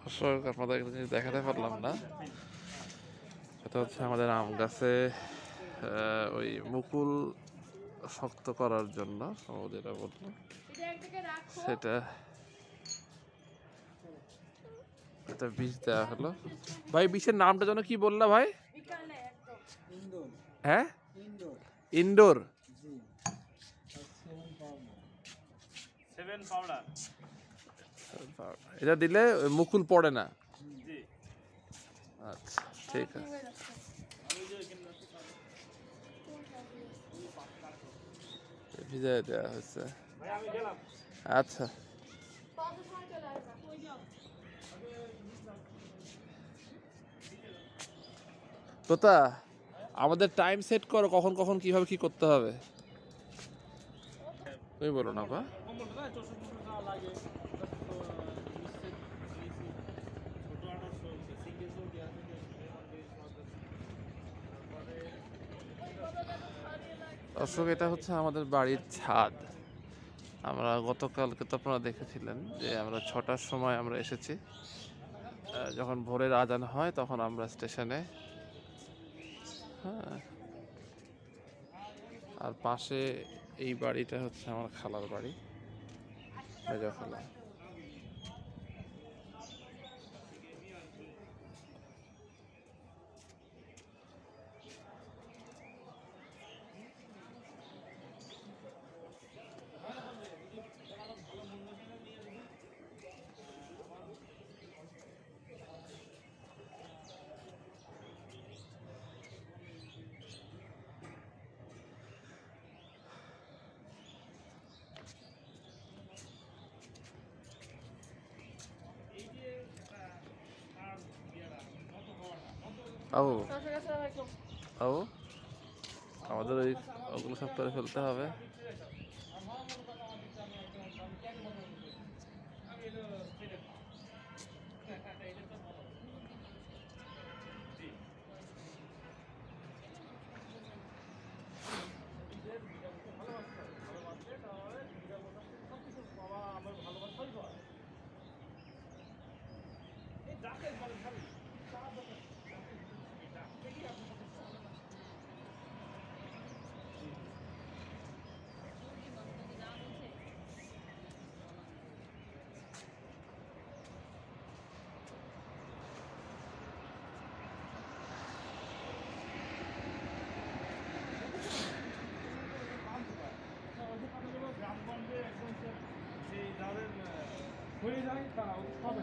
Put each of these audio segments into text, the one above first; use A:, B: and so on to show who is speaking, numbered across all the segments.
A: দর্শক আপনাদের একটা জিনিস দেখাতে পারলাম না, এটা হচ্ছে আমাদের আম গাছে ওই মুকুল শক্ত করার জন্য যেটা বললো সেটা এটা বিষ দেওয়া হলো। ভাই বিষের নামটা যেন কি বললা ভাই? হ্যাঁ, ইনডোর এটা দিলে মুকুল পড়ে না। আচ্ছা ঠিক আছে, ভিজাই দেওয়া হয়েছে। আচ্ছা তোতা, আমাদের টাইম সেট করো কখন কখন কিভাবে কি করতে হবে, তুমি বলো না বা। দর্শক এটা হচ্ছে আমাদের বাড়ির ছাদ। আমরা গতকালকে তো আপনারা দেখেছিলেন যে আমরা 6টার সময় আমরা এসেছি, যখন ভোরের আজান হয় তখন আমরা স্টেশনে। হ্যাঁ, আর পাশে এই বাড়িটা হচ্ছে আমার খালার বাড়ি, মেজো খালা। ও ও, আমাদের ওগুলো সব করে ফেলতে হবে।
B: গ্রামগঞ্জে একদম সেই যাদের হয়ে যায় তারা পাবে।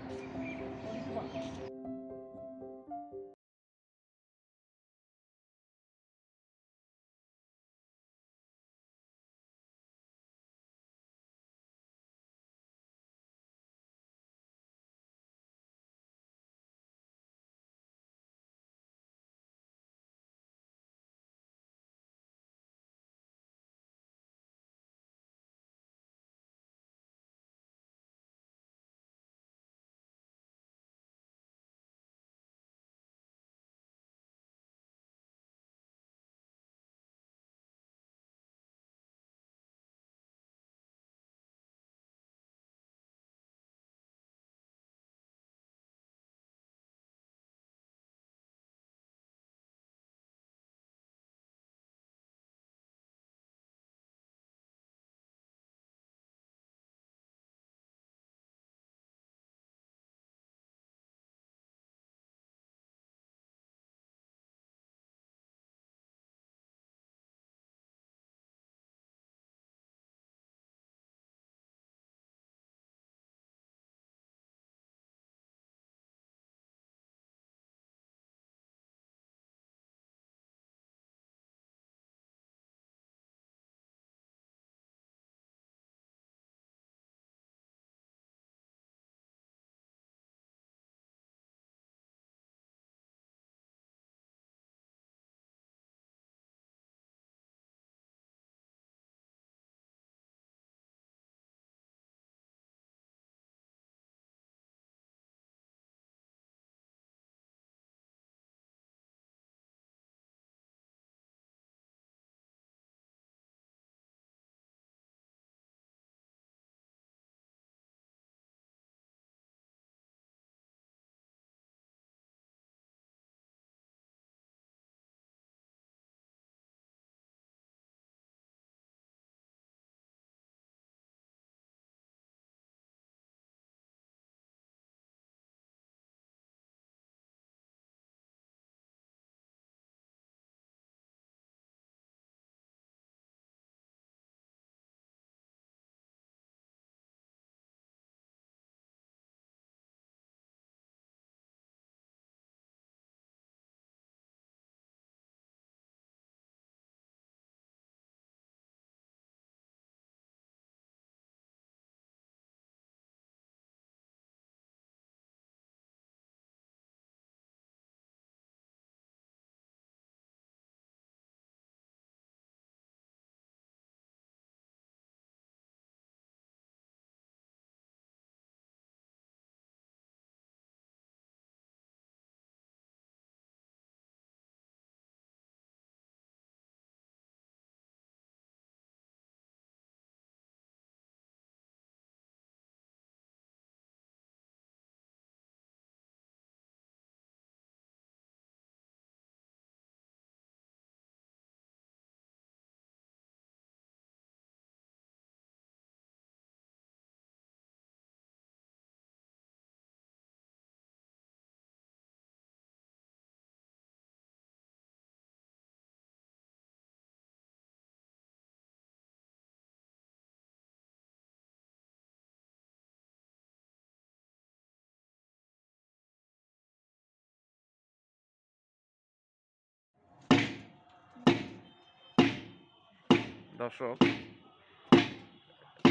A: দর্শক,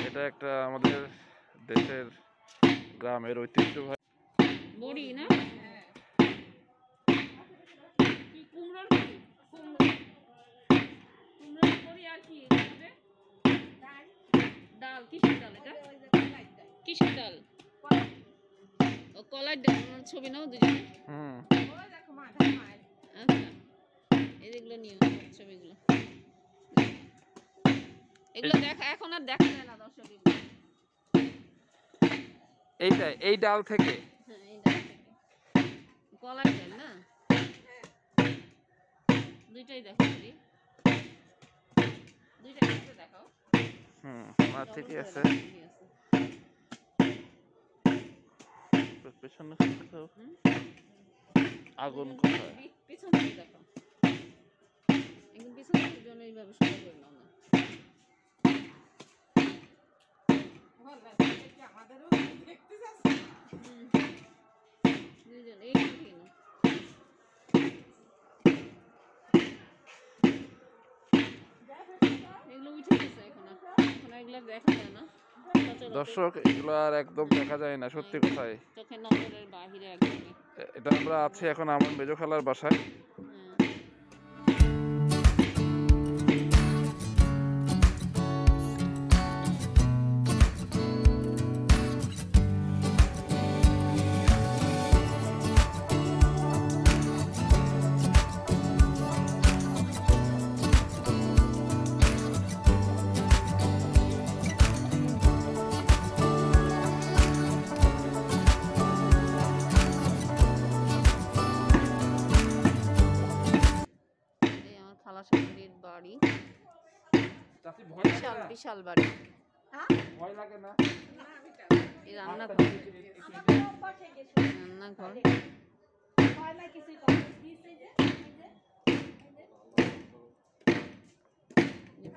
A: এটা একটা আমাদের দেশের গ্রামের ঐতিহ্যবাহী
C: বড়ি না কি কুমড়োর বড়ি আর কি ডাল কিসের ডাল এটা কিসের ডাল ও কলার ডাল ছবি নাও দুজনে আচ্ছা এই যেগুলো নিয়ে ছবিগুলো এগুলো দেখা এখন আর দেখা যায় না দর্শক
A: এইটা এই ডাল থেকে
C: হ্যাঁ এই ডাল থেকে কলার ডাল না দুইটাই দেখো দিদি দুইটাই দেখাও
A: আমার ঠিকই আছে পেছনে আগুন কোথায়
C: পিছন থেকে দেখো একদম পিছন থেকে জন্য এইভাবে শুরু করে নাও না দুইজন এই ঠিক না এগুলো উঠে গেছে এখন এগুলো দেখা যায় না
A: দর্শক, এগুলো আর একদম দেখা যায় না সত্যি কথাই
C: চোখের নজরের বাহিরে একদমই
A: এটা আমরা আছি এখন আমার মেজো খালার বাসায়।
C: বাড়ি বিশাল বিশাল বাড়ি রান্নাঘর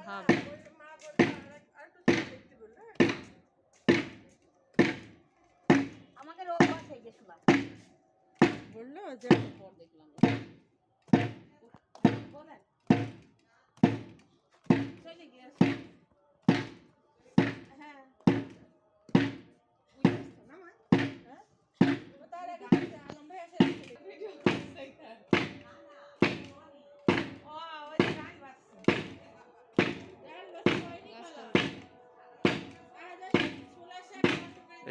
C: ভাব
D: আমাকে রোগ হয়ে গেছিল বললো যে
C: পর দেখলাম
D: বলেন চলে গিয়েছে হ্যাঁ বুঝছো না মা হ্যাঁ তার আগে আলম ভাই এসে ভিডিও করছে ও ওই গান বাজছে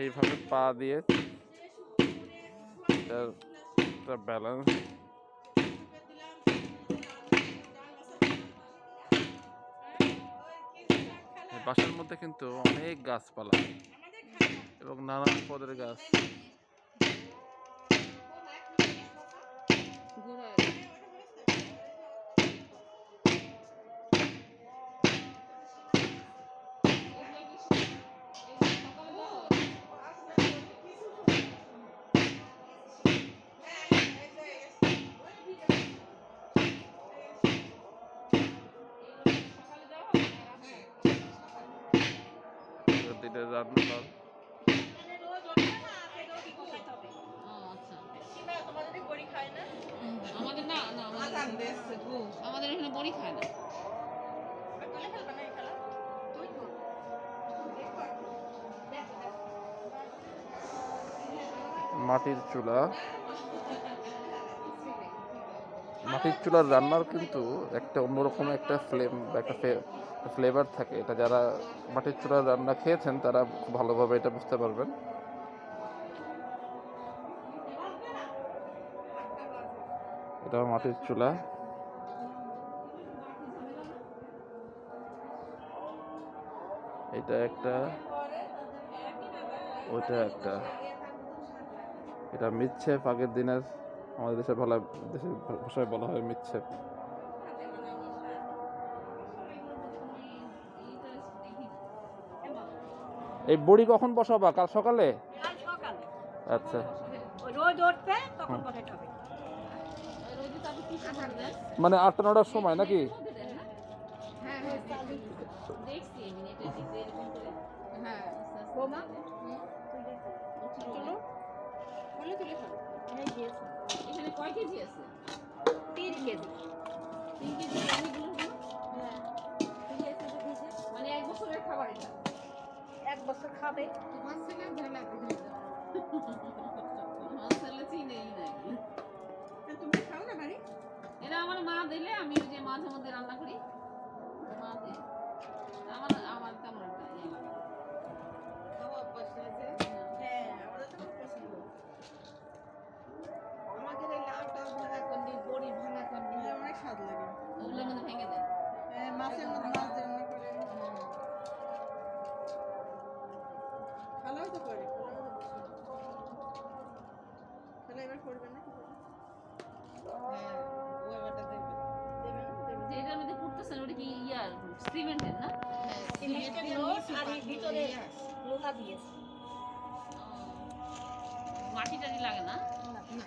A: এইভাবে পা দিয়ে ব্যালেন্স বাসার মধ্যে কিন্তু অনেক গাছপালা এবং নানান পদের গাছ রান্নাঘর
C: আমাদের না না আমাদের এখানে বড়ি খায় না
A: মাটির চুলা মাটির চুলার রান্নার কিন্তু একটা অন্যরকম একটা ফ্লেভার থাকে। এটা যারা মাটির চুলার রান্না খেয়েছেন তারা খুব ভালোভাবে এটা বুঝতে পারবেন। এটা মাটির চুলা, এটা একটা, ওইটা একটা, এটা মিচ্ছেপ। আগের দিনের আমাদের দেশের ভাষায় বলা হয় মিচ্ছেপ। এই বড়ি কখন বসাবা? কাল সকালে? আচ্ছা,
D: রোদ উঠবে তখন বসাতে হবে
A: মানে 8-9টার সময় নাকি?
C: এখানে কয় কেজি আছে?
D: 3 কেজি
C: 3 কেজি অনেকগুলো
D: বছর খাবে
C: আমার ছেলে চিনেই নাই।
D: তুমি খাও না বাড়ি
C: এটা আমার মা দিলে আমি ওই যে মাঝে মধ্যে রান্না করি, মা দেয়। আমার আমার তেমন একটা ইয়ে লাগে না।
D: খাওয়া অভ্যাস হয়েছে হ্যাঁ আমাদের তো খুব পছন্দ আমাদের এই লাউ টাউ ভাঙা করলি বড়ি ভাঙা করলি অনেক স্বাদ লাগে
C: ওগুলোর মধ্যে ভেঙে দেয়।
D: হ্যাঁ মাছের মধ্যে মাছ দিয়ে রান্না করে ভালোই তো করে তাহলে এবার করবেন না হ্যাঁ ও এবারটা দেবে দেবে না দেবে
C: যেটার মধ্যে করতেছেন ওটা কি ইয়ার সিমেন্টের না?
D: সিমেন্টের রড আর এই ভিতরে লোহা দিয়েছে
C: মাটি টাটি লাগে না?
D: না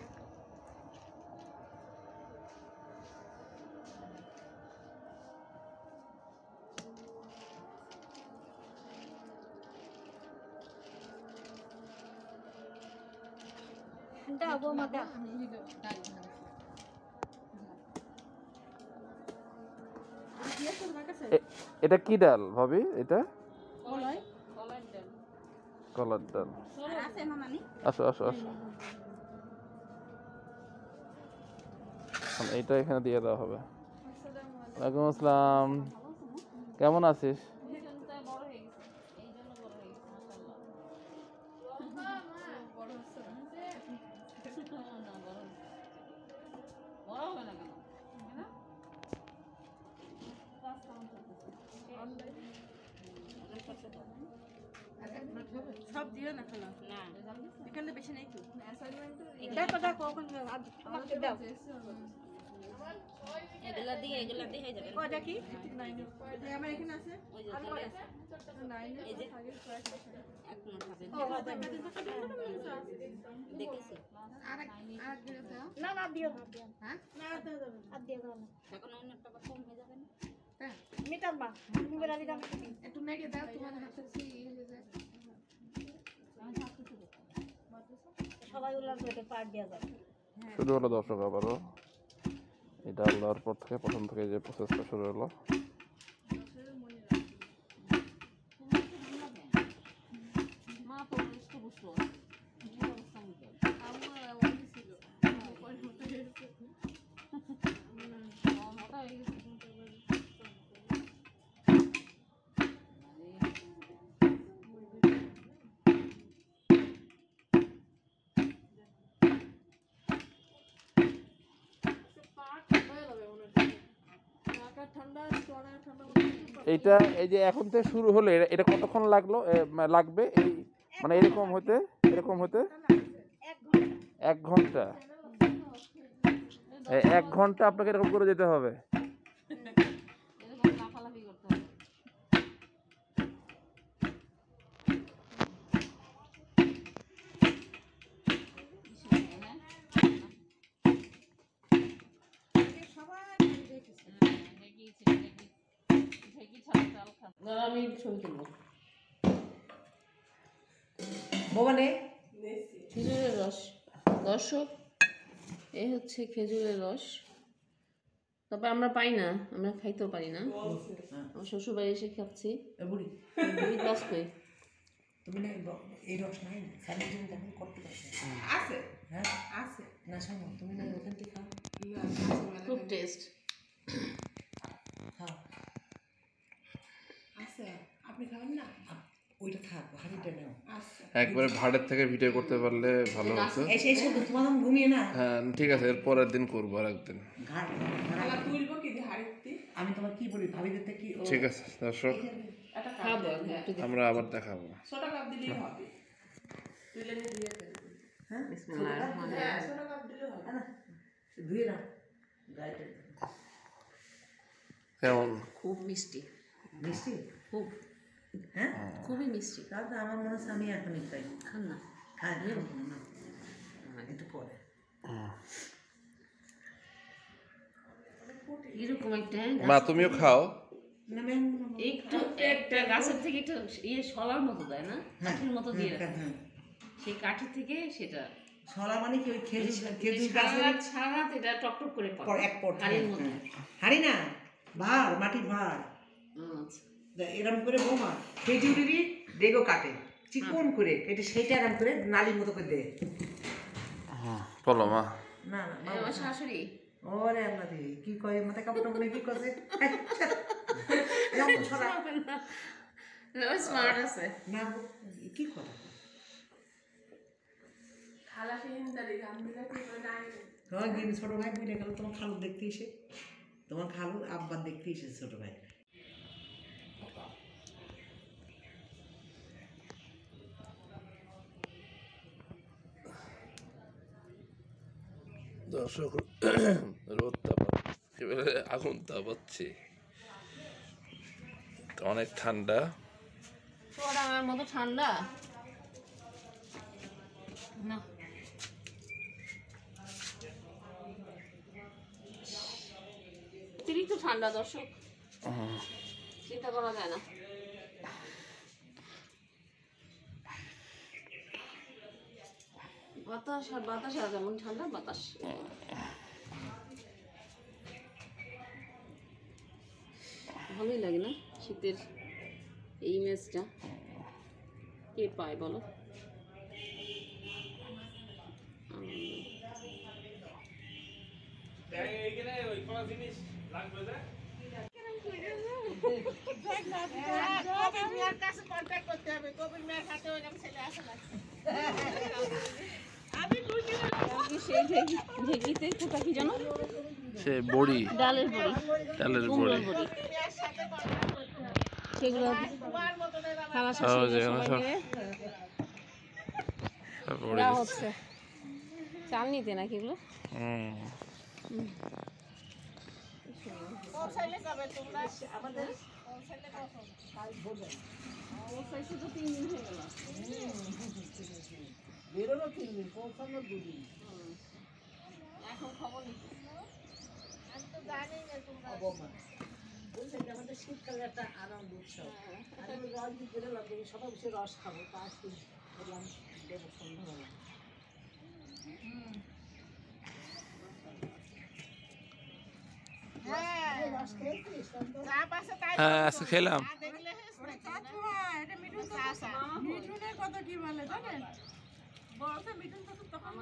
D: দাও বৌমা দাও
A: এটা কি ডাল ভাবি? এটা
C: কলাই কলাইয়ের ডাল।
A: কলার ডাল।
D: আছে মামানি
A: আসো আসো আসো, এইটা এখানে দিয়ে দেওয়া হবে। ওয়ালাইকুম আসসালাম, কেমন আছিস?
C: এইজন্য বড় হয়ে গেছে, এইজন্য বড় হয়ে গেছে মাশাআল্লাহ। বড় হচ্ছে না? না বড় হচ্ছে। বড় হবে না কেন? হবে না? রাস্তা অন করতেছে।
D: সব দিও না খালা
C: না
D: এখানে বেশি নেই তো দেখো দেখো ওখানে আমাকে দাও
C: এগুলা দিয়ে হয়ে যাবে।
D: কয়টা কি আমার এখানে আছে
C: ওই যে চলে আসে। এই যে এখন খাবে।
D: ও বাবা
C: দেখেছি
D: না না দিও না হ্যাঁ না দিও না আর দিও না
C: এখন অন্য একটা কম হয়ে যাবে না?
D: মিটার মা তুমি বেলা দিও না
E: একটু নেড়ে দাও তোমার হাতে হয়ে যায়।
D: সবাই উল্লাস করে পার দেওয়া যাবে
A: শুরু হলো দর্শক আবারও, এটা আল্লাহর পর থেকে প্রথম থেকে যে প্রসেসটা শুরু হলো।
C: মা তো বুঝতে বুঝলো
A: এইটা এই যে এখন থেকে শুরু হলো, এটা কতক্ষণ লাগবে এই মানে এরকম হতে 1 ঘন্টা? 1 ঘন্টা আপনাকে এরকম করে যেতে হবে।
C: এরকম লাফালাফি করতে হবে। আমি ছবি তুলবো।
E: ভবানে
C: খেজুরের রস দর্শক, এই হচ্ছে খেজুরের রস। তবে আমরা পাই না, আমরা খাইতেও পারি না। আমার শ্বশুর বাড়ি এসে খাচ্ছি।
E: বুড়ি
C: রস কই
E: তুমি না এই রস নাই স্যানিটাইজার তখন করতে পারছো
B: আছে
E: হ্যাঁ
B: আছে
E: না শোনো তুমি না ওখান থেকে খাও
C: খুব টেস্ট।
E: খাও
B: আছে আপনি খাবেন না
E: ওইটা থাক হাড়িটা নাও
B: আচ্ছা
A: একবারে ভাড়ের থেকে ভিডিও করতে পারলে ভালো হতো।
E: এসে এসে তোমার ঘুমিয়ে না
A: হ্যাঁ ঠিক আছে, এর পরের দিন করবো আর একদিন।
E: ঘাট
B: খালা তুলবো কি যে হাড়িতে
E: আমি তোমার কি বলি ভাবিদের থেকে কি
A: ঠিক আছে দর্শক,
B: একটা কাপ
C: খাবো
A: আমরা আবার দেখাবো।
B: ছোট কাপ দিলেই হবে তুলে নিয়ে দিয়ে ফেলবো
E: হ্যাঁ
C: বিসমিল্লাহির রহমানির
B: হ্যাঁ
C: রহিম।
B: ছোট কাপ দিলেও হবে
E: না ধুয়ে নাও গাইটা
A: কেমন?
C: খুব মিষ্টি,
E: মিষ্টি
C: খুব
E: হ্যাঁ
C: খুবই মিষ্টি।
E: তাহলে আমার মনে হচ্ছে আমি এখনই খাই
C: খান না
E: খাই না একটু পরে
C: এরকম একটা
A: মা তুমিও খাও।
E: না ম্যাম
C: একটু একটা গাছের থেকে একটা ইয়ে শলার মতো দেয় না, কাঠির মতো দিয়ে রাখে। সেই কাঠি থেকে সেটা
E: ছলা মানে কি ওই খেজুর
C: সারা
E: গাছের
C: রাত সারা রাত এটা টকটক করে
E: পর
C: পড়ে
E: এক পর
C: হাড়ির মধ্যে।
E: হাড়ি না ভার মাটির ভার
C: আচ্ছা
E: এরকম করে বৌমা খেজুরেরই দেখো কাটে চিকন করে কেটে সেইটা রান করে নালির মতো করে দে।
A: বলো মা।
E: না না
C: আমার শাশুড়ি
E: ওরে আল্লাহ রে কি কয় মাথা কাপড় মনে কি করছে
C: স্মার্ট আছে।
E: না কি কথা তোমার গিয়ে ছোট ভাই বুঝে গেল তোমার খালু দেখতে এসে তোমার খালু আব্বার দেখতে এসে ছোট ভাই
A: দর্শক রোদটা এবারে আগুন তাপাচ্ছে, অনেক ঠান্ডা।
C: ওরা আমার মতো ঠান্ডা না। অতিরিক্ত ঠান্ডা দর্শক, চিন্তা করা যায় না। বাতাস আর বাতাস আর যেমন ঠান্ডা বাতাস। ভালোই লাগে না শীতের এই ইমেজটা? কে পায় বলো?
B: এইখানে ওই কোনো জিনিস লাগবে না।
D: কবির মিয়ার কাছে কন্ট্যাক্ট করতে হবে। কবির মিয়ার হাতে ওইরকম ছেলে আসে না। আমি বুঝি না
C: সেই ঢেকিতে কোথা কি জানো?
A: সে বড়ি,
C: ডালের বড়ি,
A: ডালের বড়ি,
C: কুমড়োর বড়ি,
D: মিয়ার সাথে কন্ট্যাক্ট করতে হবে।
C: সেগুলো
D: তোমার মতনের আমার
C: খালা শাশুড়ি
A: যেখানে
C: সবাই
A: সব
C: মিলে
A: বড়ি
C: দেওয়া হচ্ছে। চাল নিতে নাকি এগুলো?
D: পৌঁছাইলে কবে তোমরা? আমাদের পৌঁছাইলে কখন?
C: পৌঁছাইছে তো 3 দিন হয়ে গেল।
E: বেরোনো 3 দিন পৌঁছানো 2 দিন
C: এখন খবর নিতে
D: আমি তো জানি না তোমরা।
E: বলছেন যে আমাদের শীতকালে একটা আনন্দ উৎসব আমি রস দিয়ে বেরোলাম যে সবাই বসে রস খাবো তা আজকে বললাম দেবো সন্ধ্যাবেলা
D: হ্যাঁ
E: রস খেয়েছিস
D: যা পাশে তাই
A: হ্যাঁ আজকে খেলাম।
D: না দেখলে হেসে
F: চাচু হয় এটা মিঠুন চাচু মিঠুনের কথা কি বলে জানেন বলতে মিঠুন চাচু তখন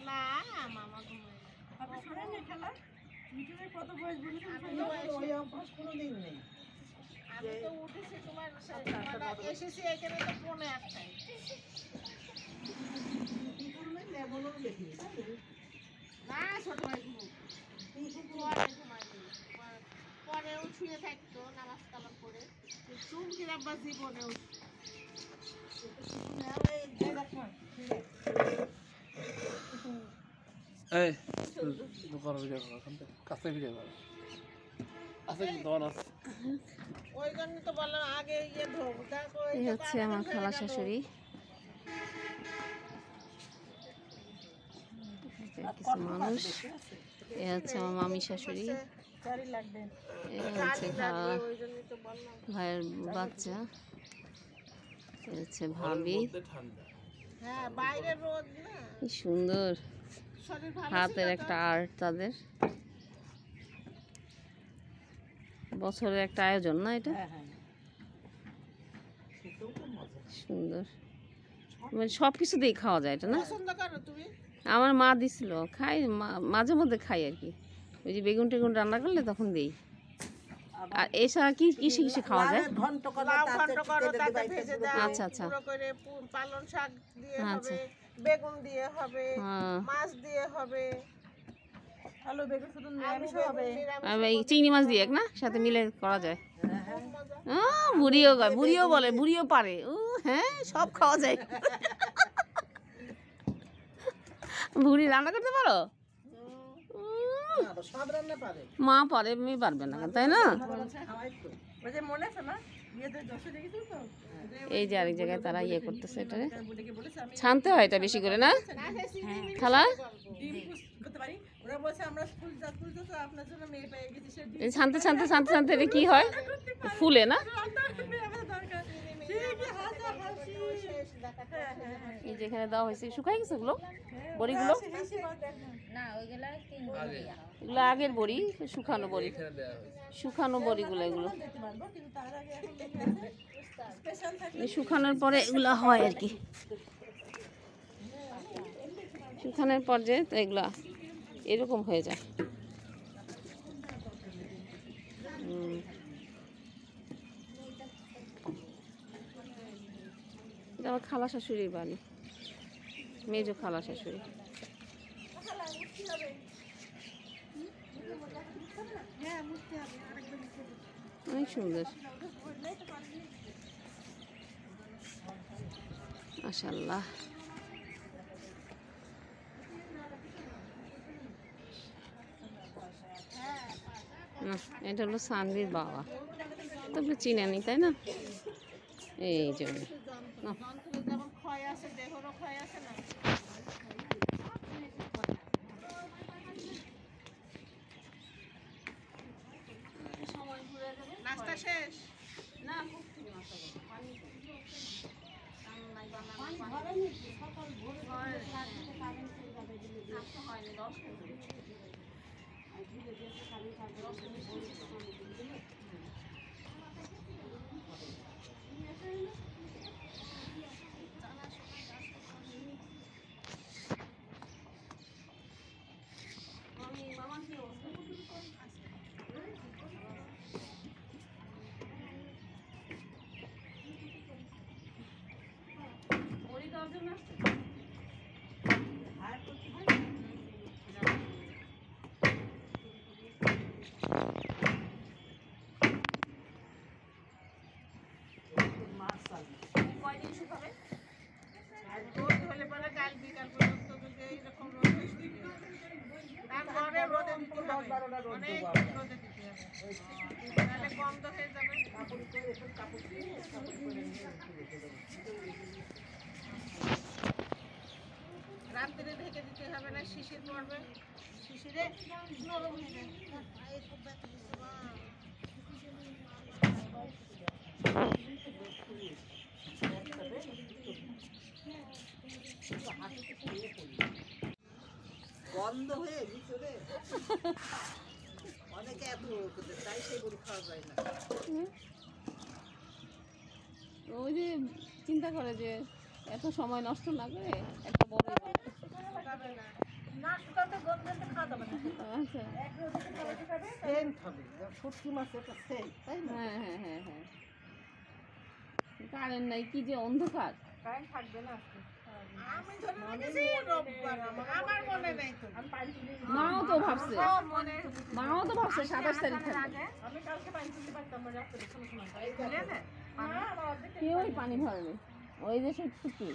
D: না মামা ঘুমায় না।
F: আপনি শোনেন না খেলা মিঠুনের কত বয়স বলেছেন
E: ওই অভ্যাস কোনোদিন নেই
D: আমি তো উঠেছি তোমার এসেছি এখানে তো 8:45
E: লেবনও দেখি
D: না ছোট ভাই পরে ঘুমাইনি পরেও শুয়ে থাকতো নামাজ কালাম করে চুমকির আব্বা জীবনেও
A: এই দোকান ভিডিও করো, কাছে ভিডিও করো। আছে কি দোকান আছে?
D: ওই জন্য তো বললাম আগে ইয়ে ধোব দেখো
C: এই হচ্ছে আমার খালা শাশুড়ি। কিছু মানুষ, এ হচ্ছে আমার মামি শাশুড়ি,
D: গাড়ি লাগবে
C: এ হচ্ছে
D: ওই জন্য তো বললাম
C: ভাইয়ের বাচ্চা, এ হচ্ছে ভাবি।
A: ঠান্ডা।
D: হ্যাঁ বাইরে রোদ না
C: কি সুন্দর
D: শরীর ভালো
C: হাতের একটা আর্ট তাদের, বছরের একটা আয়োজন না এটা? সুন্দর, মানে সব কিছু দিয়ে খাওয়া যায় এটা না?
D: পছন্দ করো তুমি
C: আমার মা দিছিল, খাই মাঝে মধ্যে খাই আর কি, ওই যে বেগুন টেগুন রান্না করলে তখন দেই। আর এছাড়া কি কিসে কিসে খাওয়া যায়?
E: ঘন্ট করো
D: লাউ ঘন্ট করো তাতে ভেজে দাও
C: আচ্ছা, আচ্ছা।
D: পুরো করে পালং শাক দিয়ে
C: আচ্ছা।
D: হবে বেগুন দিয়ে হবে
C: হ্যাঁ।
D: মাছ দিয়ে হবে
F: আলু বেগুন শুধু
D: আলু
F: নিরামিষ
D: বেগুন
F: হবে
D: নিরামিষ
C: আর এই চিংড়ি মাছ দিয়ে এক না সাথে মিলে করা যায়।
D: মজা।
C: বুড়িও গায়, বুড়িও বলে, বুড়িও পারে। ও হ্যাঁ, সব খাওয়া যায়। বুড়ি রান্না করতে পারো?
E: সব রান্না পারে
C: মা পারে, মেয়ে পারবে না তাই না?
E: খাওয়াই তো
F: ওই যে মনে আছে না বিয়েতে যশোরে দেখেছিস তো
C: এই যে আরেক জায়গায় তারা ইয়ে করতেছে, এটারে
F: বুড়িকে বলেছে আমি
C: ছানতে হয় এটা বেশি করে না
D: না সে চিংড়ি
C: খালা?
F: ডিম করতে পারি ওরা বলছে আমরা স্কুল যাচ্ছি তো আপনার জন্য মেয়ে পেয়ে গেছি সে ডিম
C: এই ছানতে ছানতে ছানতে ছানতে এটা কি হয়? ফুলে না?
F: রান্না করবে আমাদের দরকার ঠিক হাসা হাসি
D: শেষ দেখাতে
C: এই যে এখানে দেওয়া হয়েছে, শুকাই গেছে এগুলো বড়িগুলো? এগুলো আগের বড়ি, শুকানো বড়ি, শুকানো বড়িগুলো এগুলো।
F: কিন্তু তার আগে এখন স্পেশাল
C: শুকানোর পরে এগুলা হয় আর কি, শুকানোর পর যে তো এগুলা এরকম হয়ে যায়। এটা আমার খালা শাশুড়ির বাড়ি, মেজো খালা শাশুড়ি। অনেক সুন্দর, মাশাআল্লাহ। এটা হলো সানভির বাবা, তবে চিনেনি তাই না? এই জন্য
D: যেমন ক্ষয় আছে, দেহেরও ক্ষয় আছে না। নাস্তা শেষ না? রোদ হলে পরে কাল বিকাল পর্যন্ত যদি এইরকম রোদ বৃষ্টি তারপরে রোদে দিতে হবে, অনেক রোদে দিতে হবে, তাহলে গন্ধ হয়ে যাবে। রাত্রে ঢেকে দিতে হবে না, শিশির পড়বে, শিশিরে নরম হয়ে যাবে।
E: গন্ধ হয়ে ভিতরে অনেকে এত তাই সেগুলো খাওয়া যায় না।
C: ওই যে চিন্তা করে যে এত সময় নষ্ট না করে একটা বড়
E: না শুকাতে গন্ধতে খাওয়া যাবে না।
C: আচ্ছা,
E: সেন্ট হবে, শুটকি মাছ এটা সেন্ট, তাই না?
C: হ্যাঁ হ্যাঁ হ্যাঁ হ্যাঁ। কারেন্ট নাই, কি যে অন্ধকার।
E: কারেন্ট থাকবে না আজকে।
D: আমি ধরে রেখেছি রোববার, আমার মনে নেই তো।
C: মাও তো ভাবছে, মাও তো ভাবছে 27 তারিখ থাকবে।
E: আমি কালকে পানি তুলতে পারতাম না, রাত্রে কোনো সময়
C: কেউই পানি ভরেনি, ওই যে সত্যি।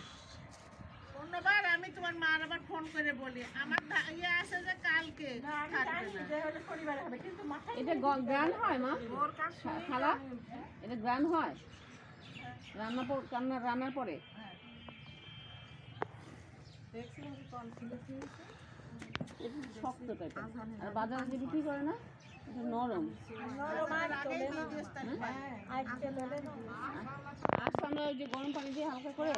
D: অন্যবার আমি তোমার মার আবার ফোন করে বলি, আমার ইয়ে আছে যে কালকে থাকবে না।
E: শনিবারে হবে, কিন্তু মাথায়
C: এটা গ্রান হয় মা,
D: ওর কাজ
C: খালা? এটা গ্রান হয় রান্নার পরে? এটা শক্ত টাইপের, আর বাজারে যে বিক্রি করে না এটা নরম। আজকে আমরা ওই যে গরম পানি দিয়ে হালকা করে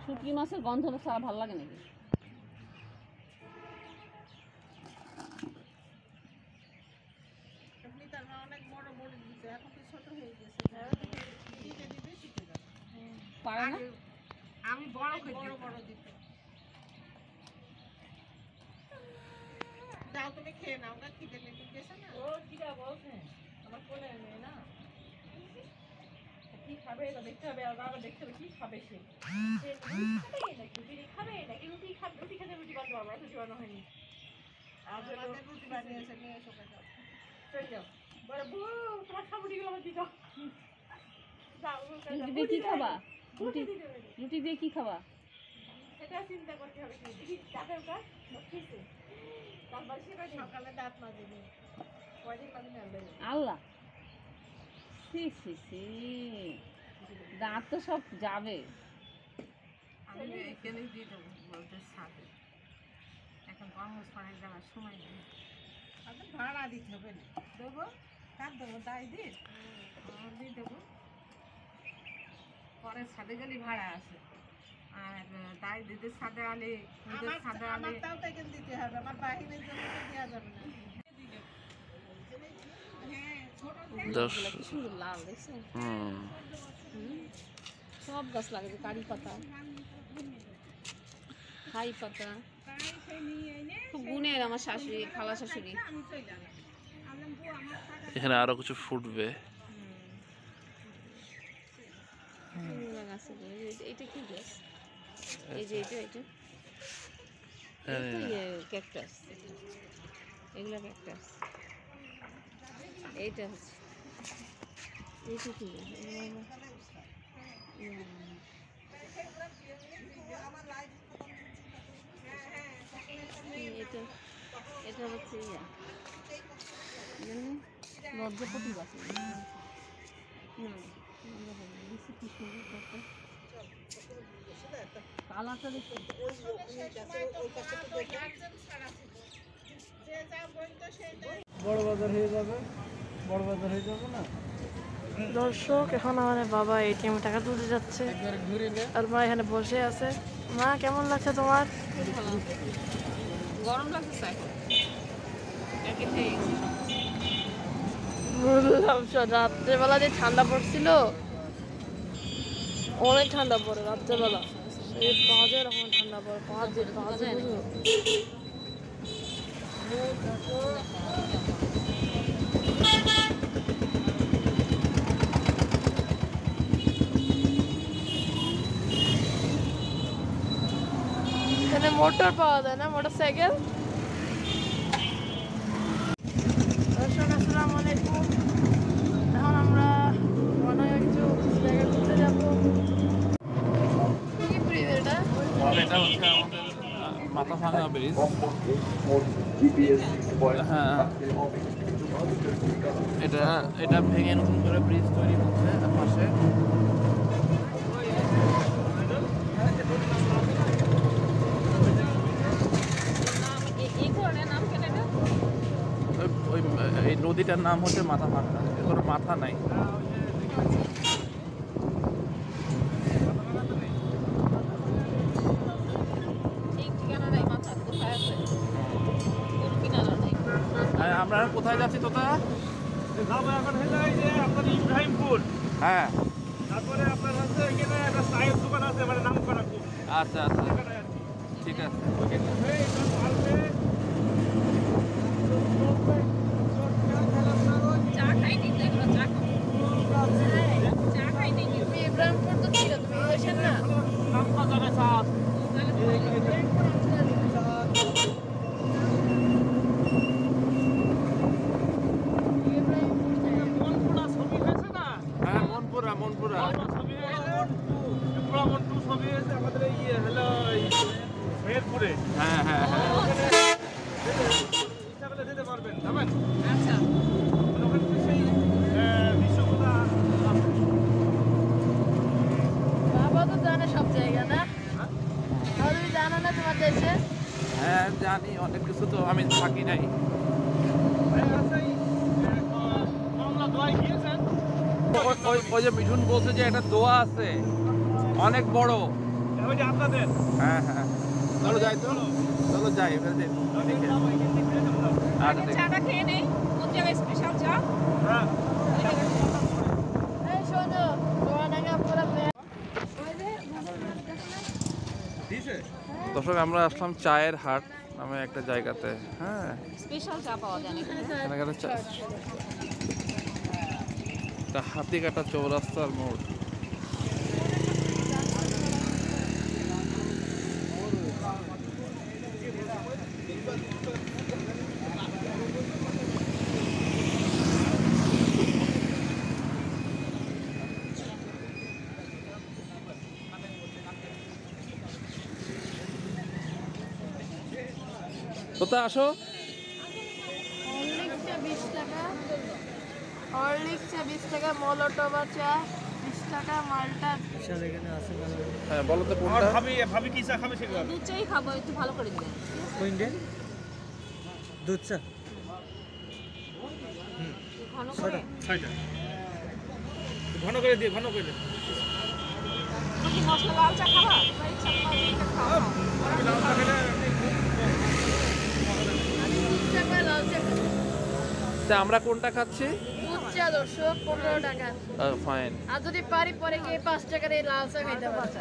C: শুটকি মাছের গন্ধ ছাড়া ভালো লাগে নাকি?
D: অনেক বড় বড় দিচ্ছে, এখন তো ছোট হয়ে গেছে। দিতে দিতে শিখে যাবে।
C: পারে না?
D: আমি বড় বড় দিতে। যাও তুমি খেয়ে নাও, গা খিদে লেগে গেছে না?
E: ও কিরা বলছে আমার কোলে নেই না, কি খাবে এটা দেখতে হবে, আর বাবা দেখতে হবে কি খাবে সে। খাবে নাকি বিড়ি খাবে নাকি রুটি খাবে? রুটি খেতে রুটি বানাতে পারবো, রুটি বানানো হয়নি।
D: আমাদের রুটি বানিয়েছে, নিয়ে এসো খেতে।
E: চলে যাও, বলে বউ তোমার সামুটিগুলো আমার দিও।
C: রুটি দিয়ে কি খাবা? রুটি দিয়ে কি খাবা?
E: সেটা চিন্তা করতে হবে, কি দেখি দাঁতের কাজ খেয়েছে, তারপর সেটা
D: সকালে দাঁত মাজিনি,
E: কয়দিন পানি আনবে।
C: আল্লাহ, সি সি সি, দাঁত তো সব যাবে।
D: আমি এখানে দিয়ে দেবো বলতে সাথে, এখন কর্মস পানির দেওয়ার সময় নেই। ভাড়া দিতে হবে না, দেবো কার দেবো, দায় দিয়ে দিয়ে দেবো। পরে ছাদে গেলে ভাড়া আছে, আর তাই দিদির সাথে আলে ওদের সাথে আলে আমারটাও থেকে দিতে হবে, আমার বাহিনীর জন্য তো দেওয়া যাবে না।
C: কি সুন্দর লাল দেখছো? সব গাছ লাগাচ্ছে, কারি পাতা, খাই পাতা, খুব গুণের আমার শাশুড়ি, খালা শাশুড়ি।
A: এখানে আরো কিছু ফুটবে।
C: এইটা কি গাছ? এই যে এটা ক্যাকটাস, এগুলা ক্যাকটাস। এইটা হচ্ছে এইটা কি এটা, এটা হচ্ছে লজ্জাপতি গাছ। কালারটা দেখতে
B: বড় বাজার হয়ে যাবে, বড় বাজার হয়ে যাবে না।
F: দর্শক, এখন আমার বাবা এটিএম টাকা তুলতে যাচ্ছে আর মা এখানে বসে আছে। মা, কেমন লাগছে তোমার?
C: গরম লাগছে এখন,
F: বললাম রাত্রেবেলা যে ঠান্ডা পড়ছিল, অনেক ঠান্ডা পড়ে রাত্রেবেলা, এই বাজে এরকম ঠান্ডা পড়ে, বাজে বুঝো। এখানে মোটর পাওয়া যায় না, মোটর সাইকেল। দর্শক, আসসালামু আলাইকুম। এখন আমরা মনে হয় কিছু জায়গা ঘুরতে যাবো। কি ব্রিজ এটা?
A: এটা হচ্ছে আমাদের মাথাভাঙা ব্রিজ। হ্যাঁ, এটা ভেঙে নতুন করে ব্রিজ তৈরি হচ্ছে পাশে। এই নদীটার নাম হচ্ছে মাথাভাঙা, এর মাথা নাই। আমরা কোথায় যাচ্ছি তোতা?
B: যাবো এখন হয়ে যে আপনার ইব্রাহিমপুর,
A: হ্যাঁ,
B: তারপরে আপনার হচ্ছে এখানে একটা চায়ের দোকান আছে, মানে নাম করা খুব,
A: আচ্ছা আচ্ছা, ঠিক আছে।
B: ওইখানে হয়ে এটা পারবে
C: চা খাইনি, চা খাইনি।
F: তুমি ইব্রাহিমপুর তো ছিল, তুমি এসেন না?
B: নাম করা চা মনপুরা ছবি হয়েছে না?
A: হ্যাঁ, মনপুরা
B: ছবি হয়েছে, মন্টু ছবি হয়েছে আমাদের ইয়ে হলো মেহেরপুরে।
A: হ্যাঁ হ্যাঁ হ্যাঁ।
B: ইচ্ছা করলে যেতে পারবেন, যাবেন?
C: আচ্ছা,
B: ওখানে তো সেই বিশ্বকথা
F: বাবা তো জানে সব জায়গা না? আর তুমি জানো না তোমার দেশে?
A: হ্যাঁ জানি, অনেক কিছু তো আমি থাকি নাই।
B: কমলা দোয়াই গিয়েছেন?
A: ওই যে মিঠুন বলছে যে একটা দোয়া আছে অনেক বড়।
B: ওই যে আপনাদের
A: হ্যাঁ হ্যাঁ, চলো যাই তো, চলো যাই এবার দেখি। আচ্ছা ঠিক আছে।
C: চাটা খেয়ে নেই। কোন জায়গায় স্পেশাল চা?
B: হ্যাঁ
F: এই শোনো, তোমার নাকি পুরো
B: দিছে।
A: দর্শক, আমরা আসলাম চায়ের হাট নামে একটা জায়গাতে। হ্যাঁ,
C: স্পেশাল চা পাওয়া যায় না এখানে।
A: এখানে একটা হাতি কাটা চৌরাস্তার মোড়। তোতা আসো।
F: হরলিক্স চা 20 টাকা, হরলিক্স চা 20 টাকা, মলটোবা চা 20 টাকা, মালটা।
A: হ্যাঁ বলো তো
B: আর
A: কোনটা?
B: ভাবি কি চা খাবে সেগুলো?
C: দুধ চাই খাবো, একটু ভালো করে দিবেন।
B: কোনটা? দুধ চা
C: ঘন করে।
B: ছয়টা ঘন করে দিয়ে, ঘন করে দিয়ে।
D: কি মশলা লাল চা খাবা তোমার ইচ্ছা খাও
A: তা আমরা কোনটা খাচ্ছি?
F: চা দর্শক 15 টাকা।
A: ফাইন।
F: আর যদি পারি পরে গিয়ে 5 টাকার এই লাল চা খাইতে পারছি।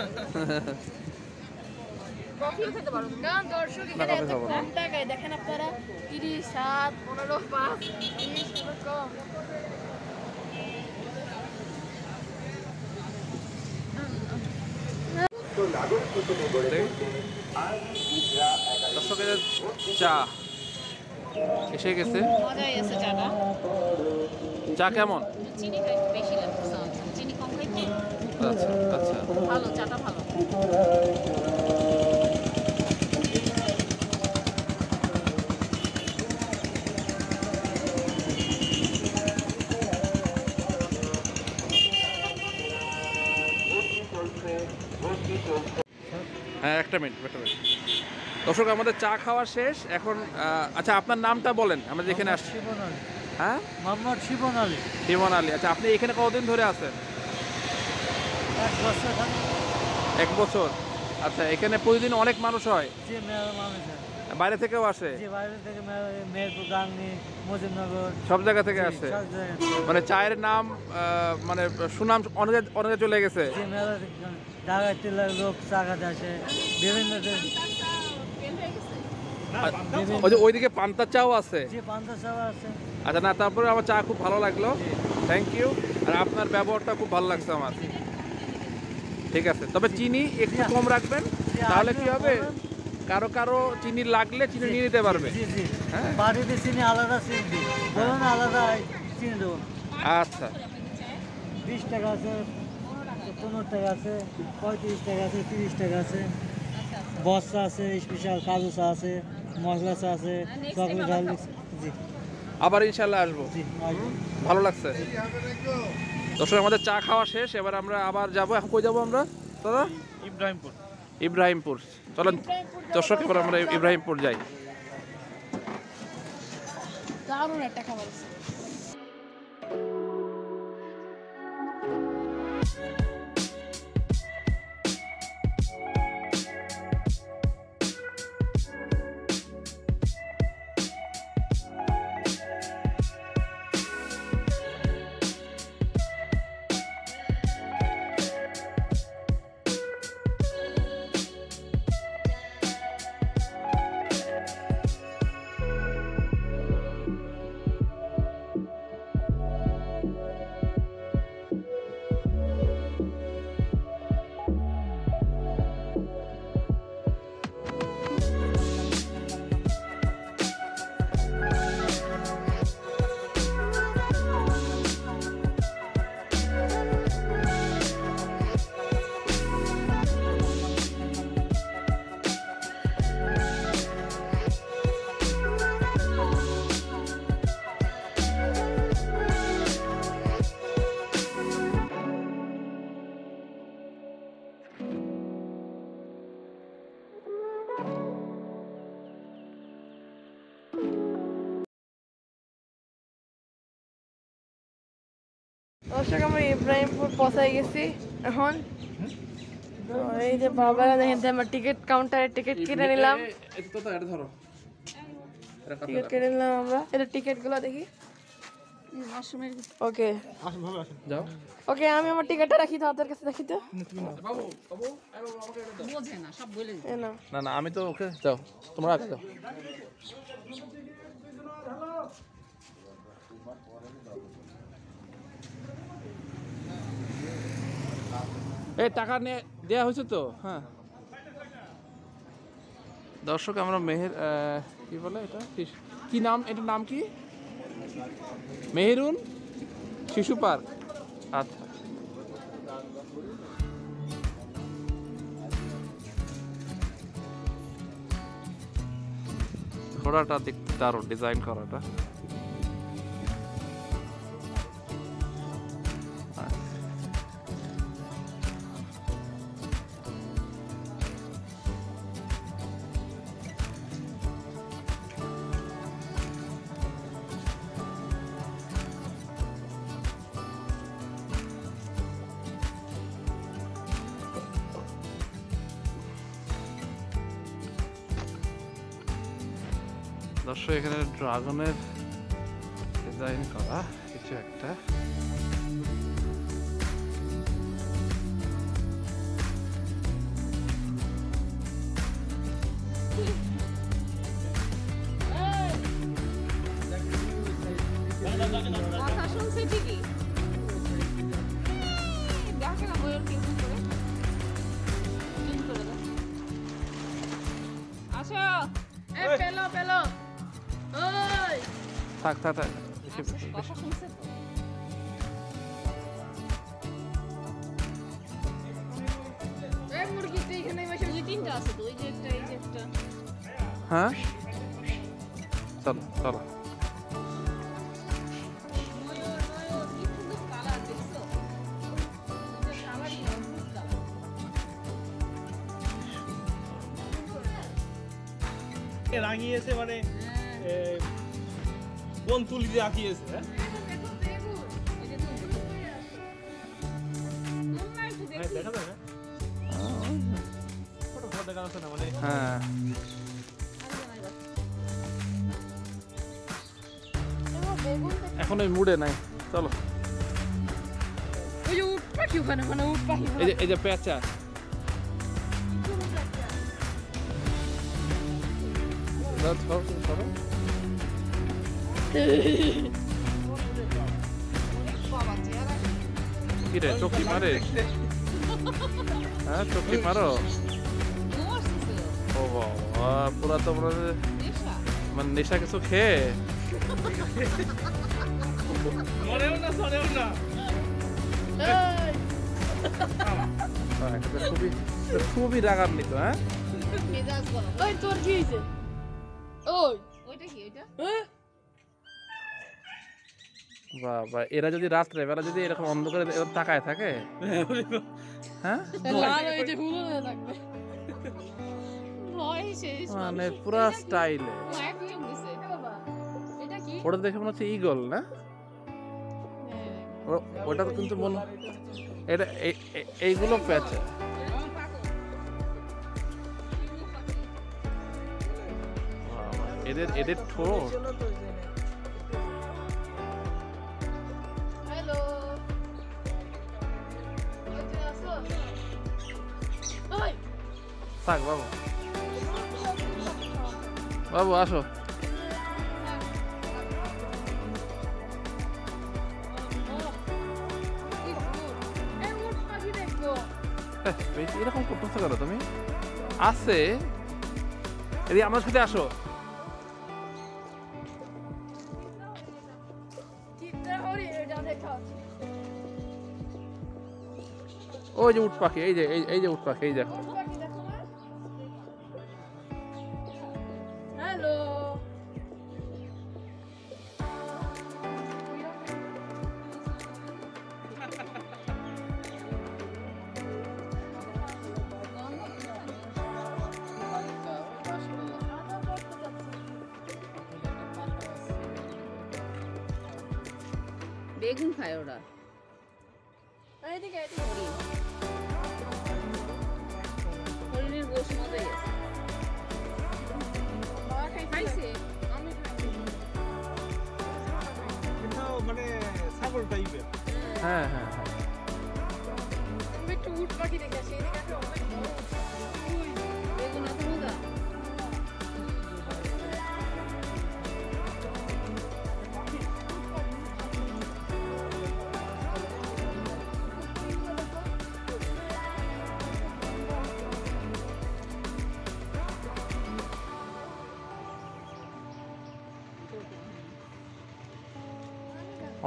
D: কফিও খেতে পারো
F: কারণ দর্শক এখানে এত কম টাকায় দেখেন আপনারা 30, 7, 15, 5, 20 কম।
A: দর্শকের চা এসে গেছে।
C: মজা এসে চাটা
A: চা কেমন?
C: চিনি খাই বেশি লাগছে চিনি কম খাইতে
A: আচ্ছা আচ্ছা।
C: ভালো চাটা ভালো
A: হ্যাঁ একটা মিনিট। দর্শক আমাদের চা খাওয়া শেষ এখন। আচ্ছা আপনার নামটা বলেন, আমরা যেখানে আসছি।
B: শিবন আলী।
A: হ্যাঁ
B: মোহাম্মদ শিবন আলী।
A: হিমন আলী। আচ্ছা আপনি এখানে কতদিন ধরে আছেন?
B: 1 বছর খানি।
A: 1 বছর। আচ্ছা এখানে প্রতিদিন অনেক মানুষ হয়?
B: যে মেয়ের মানুষ আছে।
A: বাইরে থেকেও আসে?
B: যে বাইরে থেকে মেহেরপুর, গাংনী, মজিদনগর
A: সব জায়গা থেকে আসে?
B: সব জায়গায়।
A: মানে চায়ের নাম মানে সুনাম অনেকে চলে গেছে।
B: যে মেলা ঢাকায় তেলের লোক চা খাতে আসে বিভিন্ন দেশ।
A: ওই যে ওইদিকে পান্তা চাও আছে?
B: যে পান্তা চা আছে।
A: আচ্ছা না তারপরে আমার চা খুব ভালো লাগলো, থ্যাংক ইউ। আর আপনার ব্যবহারটা খুব ভালো লাগছে আমার। ঠিক আছে, তবে চিনি একটু কম রাখবেন, তাহলে কি হবে কারো কারো চিনি লাগলে চিনি নিয়ে নিতে পারবে।
B: জি জি
A: হ্যাঁ
B: বাড়িতে চিনি আলাদা চিনি দিই, বলো না আলাদা চিনি দেবো।
A: আচ্ছা
B: 20 টাকা আছে, 15 টাকা আছে, 35 টাকা আছে, 30 টাকা আছে, বস্তা আছে, স্পেশাল কাজু চা আছে, মশলা চা আছে, চকলেট হরলিক্স। জি
A: আবার ইনশাল্লাহ আসবো।
B: জি আসবো।
A: ভালো লাগছে। দর্শক আমাদের চা খাওয়া শেষ, এবার আমরা আবার যাবো। এখন কই যাবো আমরা দাদা?
B: ইব্রাহিমপুর।
A: ইব্রাহিমপুর। চলেন দর্শক এবার আমরা ইব্রাহিমপুর যাই।
F: দারুণ একটা খাবার। দর্শক আমরা ইব্রাহিমপুর পৌঁছাই গেছি এখন। তো এই যে বাবারা দেখেন আমরা টিকিট কাউন্টারে টিকিট কিনে নিলাম। টিকিট কিনে নিলাম আমরা। এটা টিকিট গুলো দেখি। ওকে
A: যাও।
F: ওকে আমি আমার টিকিটটা রাখি তো, হাতের কাছে রাখি তো।
C: বোঝে না সব বলে
F: এই নাও।
A: না না আমি তো ওকে যাও, তোমরা আগে যাও। এই টাকা নিয়ে দেওয়া হয়েছে তো? হ্যাঁ দর্শক আমরা কি বলে এটা, কি নাম, এটার নাম কি? মেহেরুন শিশু পার্ক। আচ্ছা ঘোড়াটা দেখতে দারুণ ডিজাইন করাটা। দর্শক এখানে ড্রাগনের ডিজাইন করা কিছু একটা।
C: কথা শুনছে ঠিকই, দেখে না বইয়ের কি করে দাও। আসো, এই পেলো পেলো, ওই
A: থাক থাক থাক
C: কথা শুনছে তো। এই মুরগি তো এখানে বসে 2-3টা আছে তো, ওই যে একটা এই যে একটা।
A: হ্যাঁ চলো চলো।
C: ময়ূর ময়ূর কি সুন্দর কালার দেখছো, এটা কালারই অদ্ভুত কালার।
G: রাঙিয়েছে মানে কোন তুলি দিয়ে আঁকিয়েছে। হ্যাঁ
C: দেখো বেগুন, এই যে তুমি তোমরা একটু দেখো।
G: দেখা যায় না ছোট ছোট দেখা যাচ্ছে না মানে।
A: হ্যাঁ এখন ওই মুডে নাই, চলো।
C: ওই যে উট পাখি ওখানে, মানে উট পাখি
A: এই যে পেঁচা, কি রে চোখি মারে? হ্যাঁ চোখি মারো। ও বাবা পুরা তো মানে নেশা কিছু খেয়ে।
G: মরেও না সরেও না।
A: খুবই খুবই রাগান্বিত। হ্যাঁ
F: ওই তোর কি হয়েছে? ওই
C: ওইটা কি ওইটা?
A: বাবা এরা যদি রাত্রে বেলা যদি এরকম অন্ধকারে এরকম তাকায় থাকে, হ্যাঁ
F: লাল হয়ে যে হুলো হয়ে থাকবে।
C: ভয় শেষ।
A: মানে পুরা স্টাইলে।
C: ও একদম দিছে।
F: বাবা এটা কি?
A: ওটা দেখে মনে হচ্ছে ঈগল না? ওটা তো কিন্তু মনে এটা এইগুলো পেঁচা। এদের এদের ঠোঁট
F: হ্যালো ওইটা আসো। ওই
A: থাক বাবু, বাবু আসো।
F: এই উট পাখি দেখবো।
A: এরকম করতেছো কেন তুমি? আছে এদিকে আমার সাথে আসো।
F: চিত্রা হরি এটা দেখা।
A: ওই যে উট পাখি, এই যে এই যে উট পাখি, এই দেখো।
F: উট পাখি দেখো না। হ্যালো
C: বেগুন খায় ওরা।
F: এইদিকে এইদিকে।
C: হরিণের গোশ মজাই আছে।
F: বাবা
C: খাইছে, আমি খাইছি।
G: এটাও মানে ছাগল টাইপের।
A: হ্যাঁ হ্যাঁ হ্যাঁ
F: আমি একটু উট পাখি দেখে আসি। এদিকে একটা অনেক বড় উট পাখি। ওই
C: বেগুন এত মজা।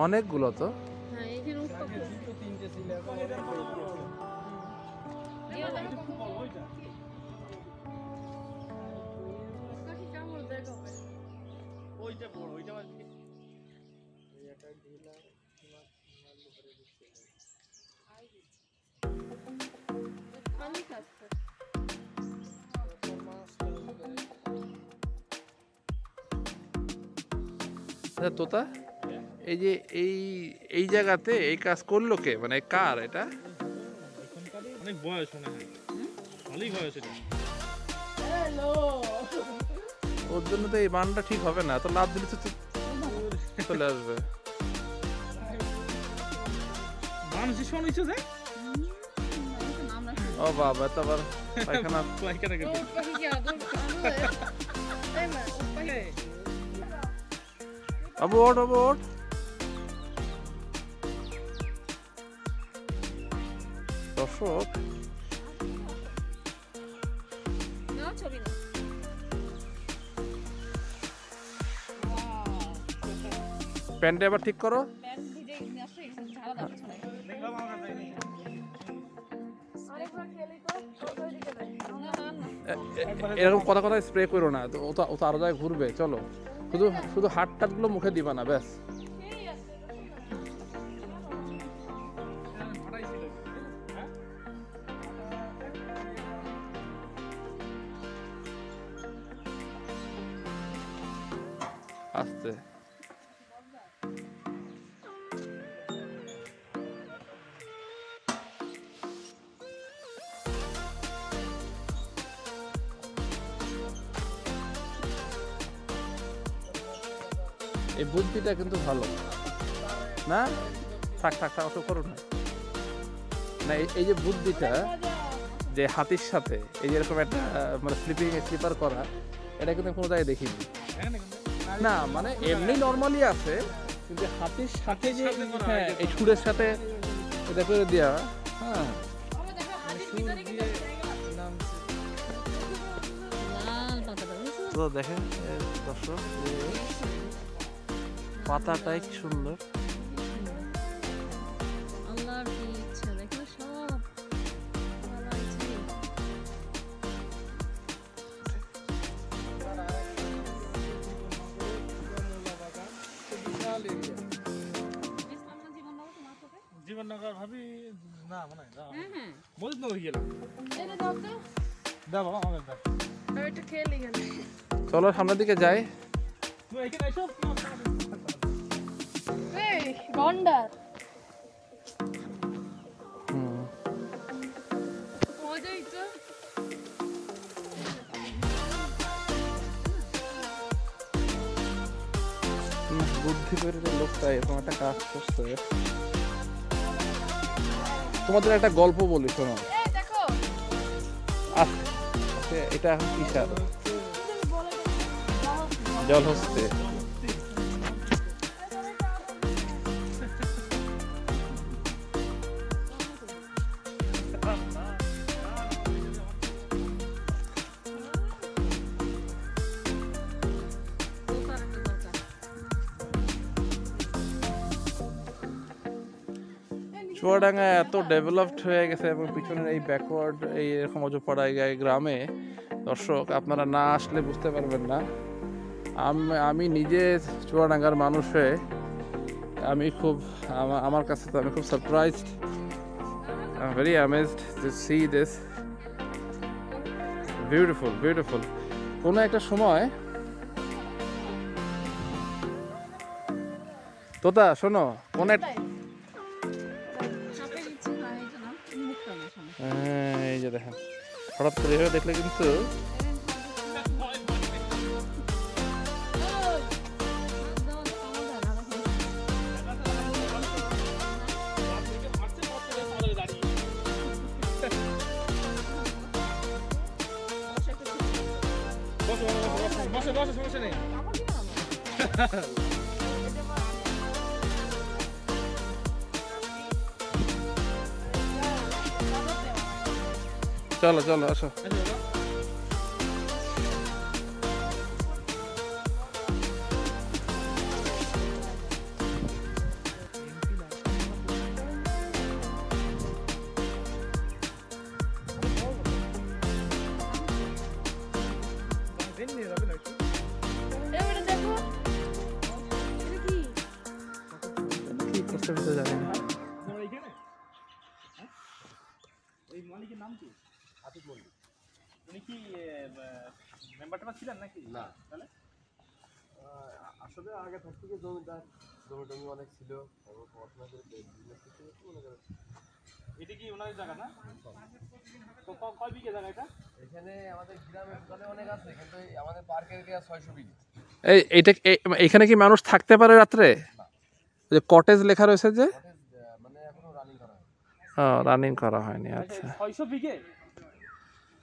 A: অনেকগুলো তো।
C: হ্যাঁ এইখানে উট পাখি।
F: পাখি কামড় দেয় কবে?
G: ওইটা বড় ওইটা
C: পানি খাচ্ছে।
A: আচ্ছা তোতা, এই যে এই জায়গাতে এই কাজ করলো কে, মানে কার এটা?
G: অনেক বয়স মনে হয়, ভালোই বয়স এটা।
F: হ্যালো
A: ওর জন্য তো এই বানটা ঠিক হবে না, তো লাভ দিলে তো চলে আসবে।
G: মানুষ শোন হইছে যে
A: ও বাবা, তো আবার পায়খানা।
G: পায়খানা করতে
A: বাবু ওঠ, বাবু ওঠ। দর্শক
C: ছবি না
A: প্যান্টটা এবার ঠিক করো।
C: প্যান্ট ভিজে আসলে ঝাড়া দাও পিছনে।
G: দেখলাম আমার কাছে নেই।
A: এরকম কথা কথা স্প্রে করো না, তো ও তো আরো জায়গায় ঘুরবে। চলো, শুধু শুধু হাত টাতগুলো মুখে দিবা না, ব্যাস। আস্তে। এই বুদ্ধিটা কিন্তু ভালো না? থাক থাক থাক, অত করো না। না, এই যে বুদ্ধিটা, যে হাতির সাথে এই যে এরকম একটা মানে স্লিপার করা, এটা কিন্তু কোনো জায়গায় দেখিনি। না মানে এমনি নর্মালি আছে, কিন্তু হাতির সাথে যে হ্যাঁ এই সুরের সাথে এটা করে দেওয়া। হ্যাঁ,
C: লাল পাতাটা বুঝছো?
A: তো দেখেন দর্শক, পাতাটাই কি সুন্দর।
C: আল্লাহর কি ইচ্ছা, দেখো সব ভালো আছে। ইসলামগঞ্জ জীবননগর তোমার চোখে?
G: জীবননগর ভাবি না মনে হয় না।
C: হ্যাঁ
G: বলতে নগর গেলাম।
C: এনে দাও তো।
G: দাও বাবা আমাকে দাও।
F: আমি একটু খেয়ে নিই এখানে।
A: চলো সামনের দিকে যাই।
G: তুই এখানে এসো।
F: এই গন্ডার
A: হুম,
F: মজাই তো।
A: বুদ্ধি করে যে লোকটা এরকম একটা কাজ করছে। তোমাদের একটা গল্প বলি, শোনো।
F: এই দেখো
A: আচ্ছা, এটা এখন কি সার? জল হচ্ছে। চুয়াডাঙ্গা এত ডেভেলপড হয়ে গেছে এবং পিছনের এই ব্যাকওয়ার্ড এই এরকম অজপাড়া গ্রামে, দর্শক আপনারা না আসলে বুঝতে পারবেন না। আমি নিজে চুয়াডাঙ্গার মানুষ হয়ে আমি খুব আমার কাছে তো আমি খুব surprised, very amazed to see this beautiful beautiful. কোনো একটা সময় তোতা শোনো, কোন একটা
C: সাপের ইচ্ছে না, এই যে না মুখটা না সামনে।
A: এই যে দেখেন, হঠাৎ করে এভাবে দেখলে কিন্তু
G: বসে বসে সমস্যা নেই।
A: চলো চলো আসো।
F: এবারে দেখো এটা কি?
A: কি করতে হবে তো জানি না।
G: তোমার এইখানে? হ্যাঁ? ওই মালিকের নাম কি? আতিক মল্লিক। উনি কি মেম্বার ছিলেন নাকি? না। তাহলে
H: আসলে আগে থাকতে গিয়ে জমি টমি অনেক ছিল, পড়াশোনা করে বিজনেস করতে মনে করেন
G: এটা কি ওনার জায়গা না? তো কয় বিঘে জায়গা এটা?
H: এখানে আমাদের গ্রামের দোকানে অনেক আছে, কিন্তু আমাদের পার্কের এরিয়া 600 বিঘে।
A: এখানে কি মানুষ থাকতে পারে রাত্রে? যে কটেজ লেখা রয়েছে যে,
H: মানে এখনো রানিং করা হয়।
A: রানিং করা হয়নি। আচ্ছা
G: 600 বিঘে,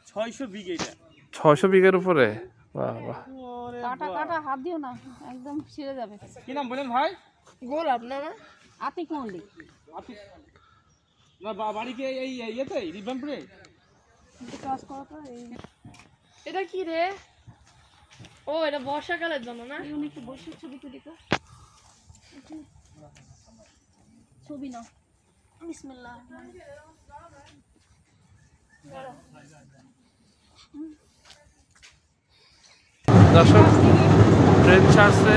G: 600 বিঘে এটা,
A: 600 বিঘের উপরে। বাহ বাহ।
C: কাটা কাটা হাত দিও না, একদম ছিঁড়ে যাবে।
G: কি নাম বলেন ভাই?
F: গোল আপনারা
C: আতিক মল্লিক।
G: না বাড়ি কি এই ইয়েতে রিভাম্পরে?
F: কাজ করা তো এটা কি রে? ও এটা বর্ষাকালের জন্য না?
C: উনি একটু বসে ছবি তুলি তো, ছবি নাও। বিসমিল্লাহ।
A: দর্শক ট্রেন ছাড়ছে।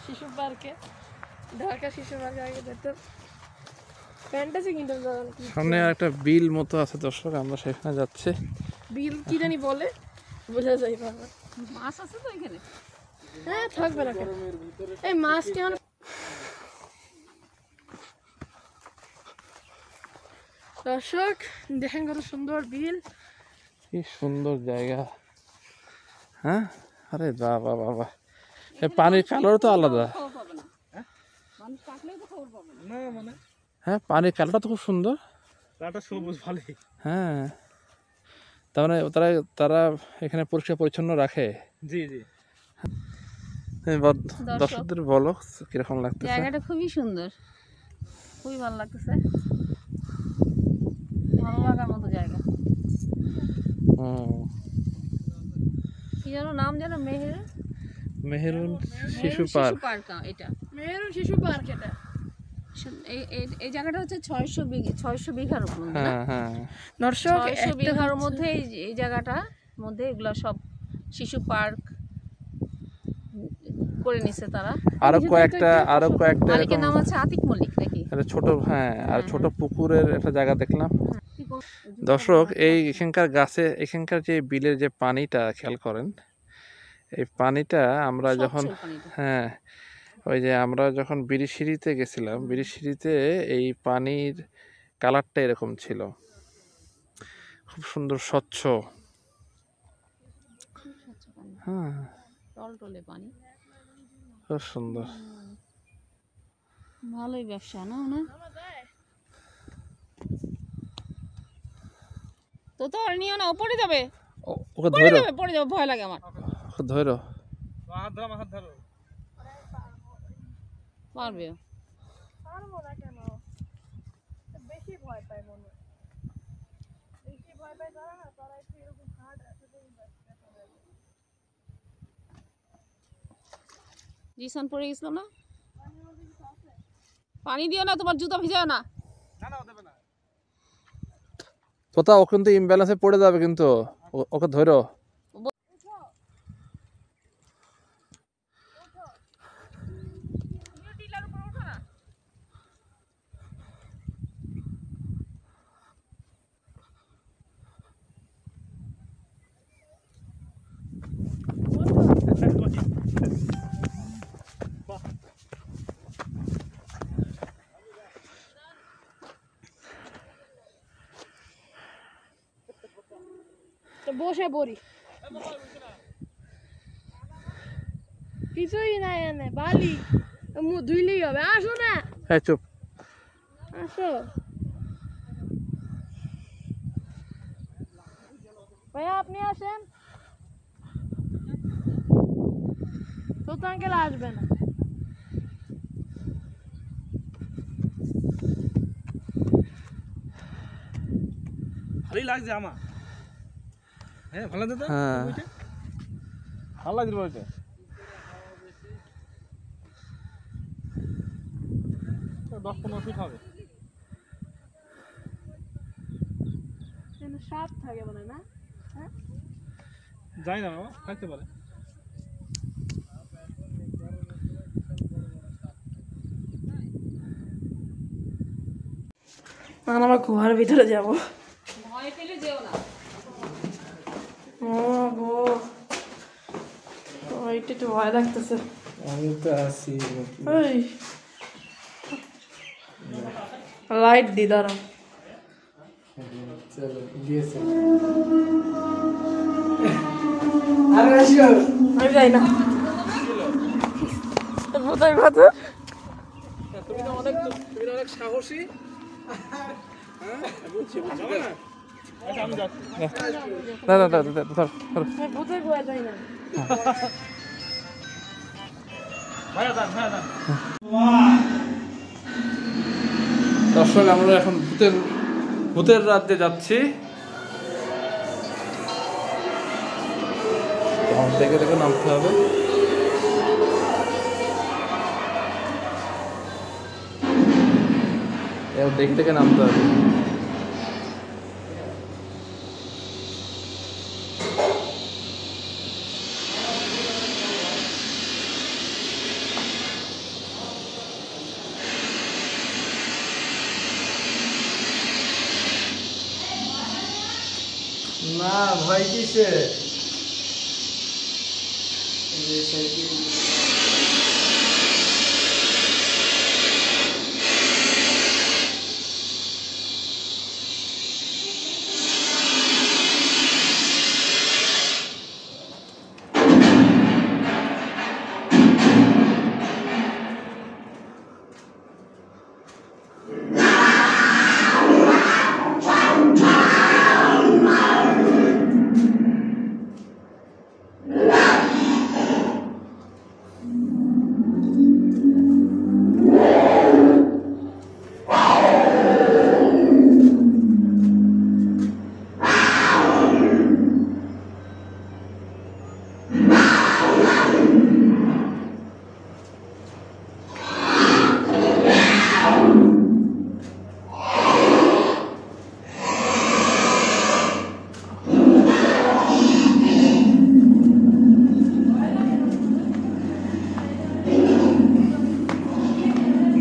F: শিশু পার্কে, ঢাকা শিশু পার্কে আগে দেখতে ফ্যান্টাসি কিংডম যাবেন।
A: সামনে একটা বিল মতো আছে দর্শক, আমরা সেখানে যাচ্ছি।
F: বিল কি জানি বলে, বোঝা যায় না।
C: মাছ আছে তো এখানে?
F: হ্যাঁ থাকবে না কেন, এই মাছ কেমন। দর্শক দেখেন কত সুন্দর বিল,
A: কি সুন্দর জায়গা। হ্যাঁ, আরে বাবা বাবা, এই পানির কালার তো আলাদা।
C: মানুষ থাকলেও তো খবর পাবে না।
G: না মানে
A: হ্যাঁ, পানির কালারটা তো খুব সুন্দর।
G: তাটা সবুজ ভালোই।
A: হ্যাঁ, তার মানে তারা এখানে পরিষ্কার পরিচ্ছন্ন রাখে।
G: জি জি।
A: দর্শকদের বলো কিরকম লাগতেছে।
C: জায়গাটা খুবই সুন্দর, খুবই ভালো লাগতেছে, ভালো লাগার মতো জায়গা। কি যেন নাম, যেন
A: মেহেরুন শিশু পার্ক।
C: এটা
F: মেহেরুন শিশু পার্ক। এটা
C: এই জায়গাটা হচ্ছে 600 বিঘার উপর।
A: হ্যাঁ হ্যাঁ,
F: দর্শক
C: 600 বিঘার মধ্যে এই জায়গাটা মধ্যে এগুলা সব শিশু পার্ক করে নিছে তারা।
A: আরো কয়েকটা
C: মালিকের নাম আছে আতিক মল্লিক নাকি?
A: একটা ছোট, হ্যাঁ, আর ছোট পুকুরের একটা জায়গা দেখলাম। দর্শক এখানকার গাছে, এখানকার যে বিলের যে পানিটা খেয়াল করেন, এই পানিটা আমরা যখন, হ্যাঁ, ওই যে আমরা যখন বিরিশিরিতে গেছিলাম, বিরিশিরিতে এই পানির কালারটা এরকম ছিল, খুব সুন্দর স্বচ্ছ। হ্যাঁ,
C: টলটলে পানি,
A: খুব সুন্দর।
C: ভালোই ব্যবসা না? তো আর নিও না, পড়ে যাবে,
A: ওকে ধরো,
C: পড়ে যাবে, ভয় লাগে আমার।
A: ওকে ধরো।
G: হাত ধরো।
C: পারবে?
F: পারবো না কেন, বেশি ভয় পায় মনে হয়, বেশি ভয় পায় তারা না, তারা একটু এরকম হার্ড আছে।
C: জিসান পড়ে গেছিল না? পানি দিও না, তোমার জুতা ভিজাও না।
G: না দেবে না।
A: কোথাও ও কিন্তু ইমব্যালেন্সে পড়ে যাবে, কিন্তু ওকে ধরো।
F: বসে পড়ি কিছুই নাই এনে বালি মুখ ধুইলেই হবে আসো না
A: হ্যাঁ চুপ
F: আসো ভাইয়া আপনি আসেন ছোট আঙ্কেল আসবে না
G: ভালোই লাগছে আমার হ্যাঁ ভালো লাগছে তো
A: হ্যাঁ
G: ভালো লাগছে বলতে তো 10-15 ফিট হবে
F: সাপ থাকে মানে না হ্যাঁ
G: যাই না বাবা থাকতে পারে
F: আমরা গুহার ভিতরে যাব
C: ভয় পেলে যেও না
F: ও গো ওইটা একটু ভয় লাগতেছে
B: আমি তো আছি
F: ওই লাইট দি দাঁড়া
B: চলো গিয়েছে আরে আসো
F: আমি যাই না কোথায় কথা
G: তুমি তো অনেক সাহসী হ্যাঁ বুঝছি না আচ্ছা আমি যাচ্ছি
A: দাদা দাদা ধর ধর
F: কোথায় গোয়া যাই না
G: ভাইয়া দান
A: দর্শক আমরা এখন ভূতের রাজ্যে যাচ্ছি দেখে দেখে নামতে হবে দেখে দেখে নামতে হবে
B: না ভয় কিসে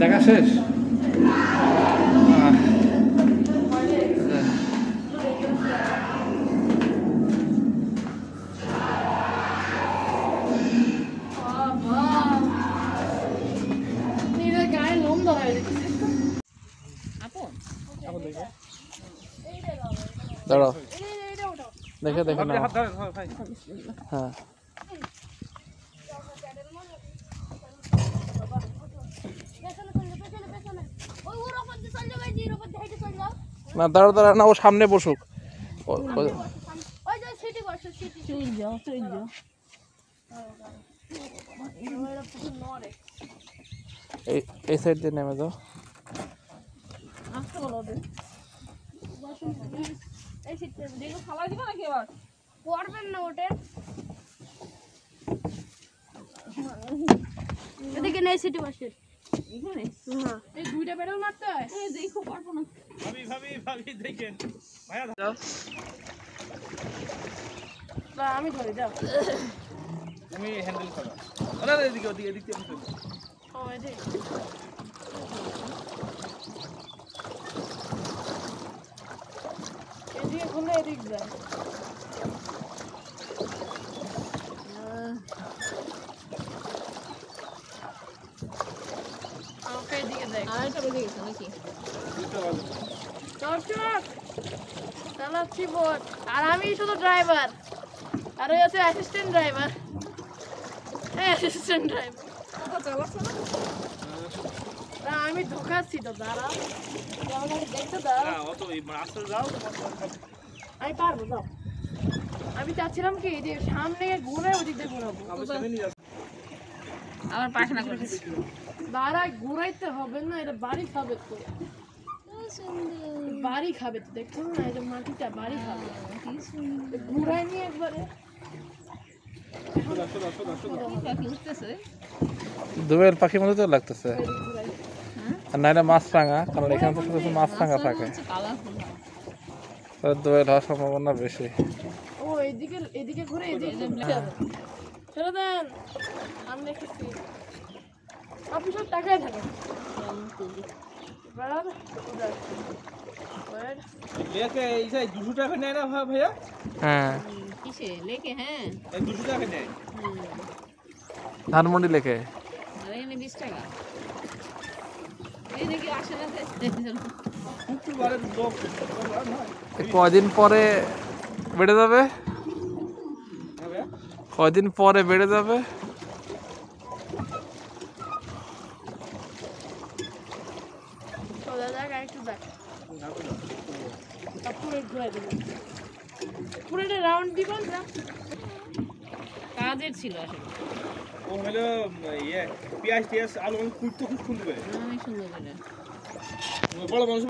A: দেখা শেষ
F: নিজের গায়ে লোম ধরাই দিচ্ছে
A: দাঁড়াও দেখে দেখে নাও
G: হাত ধরে ভাই
A: হ্যাঁ না দাঁড়াও দাঁড়াও না ও সামনে বসুক এই সাইড দিয়ে নেমে যাও
F: পড়বেন না ওটা এদিকে নেই সিটি বাসের হ্যাঁ এই দুইটা পেডাল মারতে হয় দেখো পারবো না
G: ভাবি দেখেন ভাইয়া
F: না আমি ধরে যাও
G: তুমি হ্যান্ডেল করো না না এদিকে এদিকে
F: ও এদিকে এদিকে খুলে এদিকে যায় আমাকে এদিকে দেখ
C: আড়াইটা বেজে গেছে নাকি
G: বুঝতে পারলো
F: দর্শক চালাচ্ছি বোট আর আমি শুধু ড্রাইভার আর ওই আছে অ্যাসিস্ট্যান্ট ড্রাইভার অ্যাসিস্ট্যান্ট ড্রাইভার না আমি ঢোকাচ্ছি তো দাঁড়া আমাকে দেখতে দাও
G: অত রাস্তা যাও
F: আমি পারবো যাও আমি চাচ্ছিলাম কি যে সামনে ঘুরে ওদিক দিয়ে ঘুরাবো
C: আবার পায়খানা করেছি
F: দাঁড়া ঘুরাইতে হবে না এটা বাড়ি খাবে তো বাড়ি খাবে তো দেখছো না এটা মাটিটা বাড়ি খাবে ঘুরাই নিয়ে একবারে
C: পাখি উঠতেছে
A: দুবেল পাখি মতো তো লাগতেছে
F: ঘুরাই
A: আর নাইলে মাছ রাঙা, কারণ এখানে তো শুধু মাছ রাঙা থাকে,
C: কালারফুল
A: তাহলে দুবেল হওয়ার সম্ভাবনা বেশি।
F: ও এদিকে এদিকে ঘুরে এদিকে ছেড়ে দেন আমি দেখেছি আপনি সব টাকায় থাকেন এবার
G: লেকে এই যে 200 টাকা নেয় না ভাইয়া?
A: হ্যাঁ,
C: কিসে লেকে? হ্যাঁ
G: এই 200 টাকা নেয়।
A: ধানমন্ডি লেখে।
C: আর এখানে 20 টাকা। এই দেখি আসে না
G: শুক্রবারে লোক
A: কয়দিন পরে বেড়ে যাবে?
G: হবে
A: কয়দিন পরে বেড়ে যাবে?
F: সোজা জায়গা একটু দেখ পুরো ঘুরে দেবেন পুরোটা রাউন্ড দিবেন না
C: কাজের ছিল আসলে
G: ও হলো ইয়ে পেঁয়াজ টিয়াজ আলু কুইট তো খুব সুন্দর করে
C: অনেক সুন্দর করে
G: বড় মানুষ